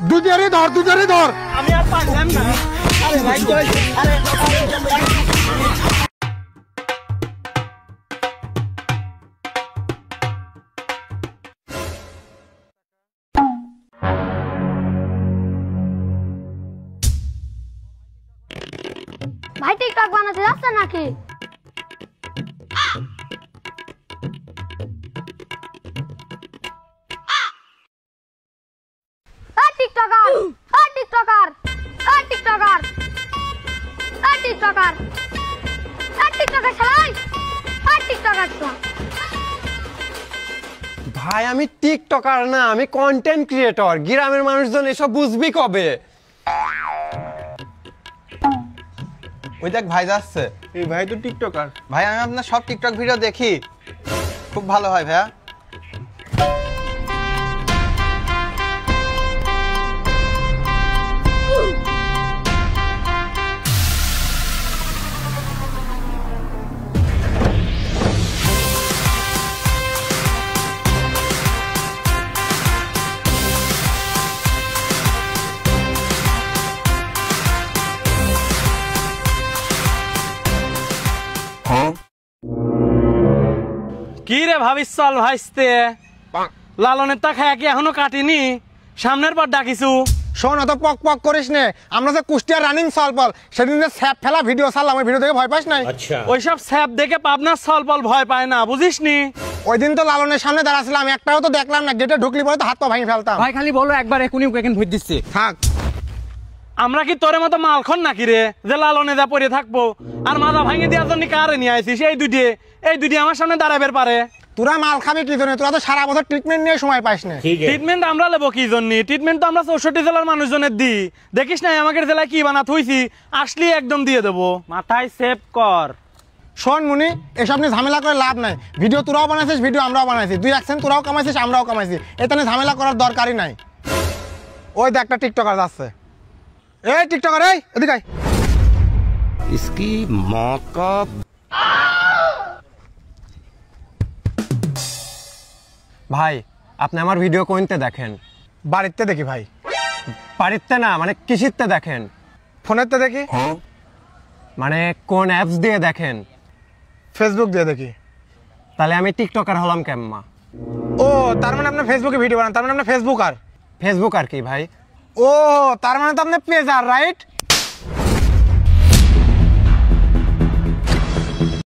দুজারে ধর আমি আর পারলাম না। আরে ভাই আরে ভাই টিকটক বানাতে যাচ্ছে নাকি? ভাই আমি টিকটকার না, আমি কন্টেন্ট ক্রিয়েটর। গ্রামের মানুষজন এসব বুঝবি কবে? ওই দেখ ভাই যাচ্ছে। এই ভাই তো টিকটকার। ভাই আমি আপনার সব টিকটক ভিডিও দেখি, খুব ভালো হয় ভাইয়া। কি রে ভাবিস চল ভাইস্তে লালনের তা খায় কি এখনো কাটিনি? সামনের পর ডাকিছু। শোন অত পক পক করিস নে। আমরা যে কুষ্টিয়া রানিং সলপল সেদিন যে স্যাপ ফেলা ভিডিও ছাড়লাম, ওই ভিডিও দেখে ভয় পাস নাই? ওইসব স্যাপ দেখে পাবনার সলপল ভয় পায় না, বুঝিস নি? ওই দিন তো লালনের সামনে দাঁড়াছিলাম, একটাও তো দেখলাম না। গেটে ঢুকলি পরে তো হাত পা ভাঙি ফেলতাম। ভাই খালি বলো একবার এখনই এখন ভুত দিচ্ছে। থাক। আমরা কি তোর মতো মালখন নাকি রে যে লালনে যা পড়ে থাকবো? আর মাথা ভাঙে দেওয়ার জন্য কারে নিয়ে আইছিস? এই দুটি আমার সামনে দাঁড়াবের পারে। তোরা মাল খাবি কি জন্য? তোরা তো সারা বছর ট্রিটমেন্ট নিয়ে সময় পাস না। ট্রিটমেন্ট আমরা নেবো কি জন্য? ট্রিটমেন্ট তো আমরা 64 জেলার মানুষজনের দিই। দেখিস নাই আমাদের জেলায় কি বানা থুইছি? আসলি একদম দিয়ে দেবো। মাথায় সেভ কর। শোন মুনি, এসব নিয়ে ঝামেলা করে লাভ নাই। ভিডিও তোরাও বানাইছিস, ভিডিও আমরাও বানাইছি। দুই অ্যাকশন তোরাও কামাইছিস, আমরাও কামাইছি। এখানে ঝামেলা করার দরকারই নাই। ওই দেখ একটা টিকটকার যাচ্ছে। এই টিকটকার, এই এদিকে আয়। इसकी माँ का ভাই আপনি আমার ভিডিও কোনতে দেখেন? বাড়িতে দেখি ভাই। বাড়িতে না, মানে কিসিতে দেখেন? ফোনেতে দেখি। মানে কোন অ্যাপস দিয়ে দেখেন? ফেসবুক দিয়ে দেখি। তাহলে আমি টিকটকার হলাম কেমমা? ও তার মানে আপনি ফেসবুকে ভিডিও বানান, তার মানে আপনি ফেসবুকার। ফেসবুকার কি ভাই? ও তার মানে তো আপনি পেজার, রাইট?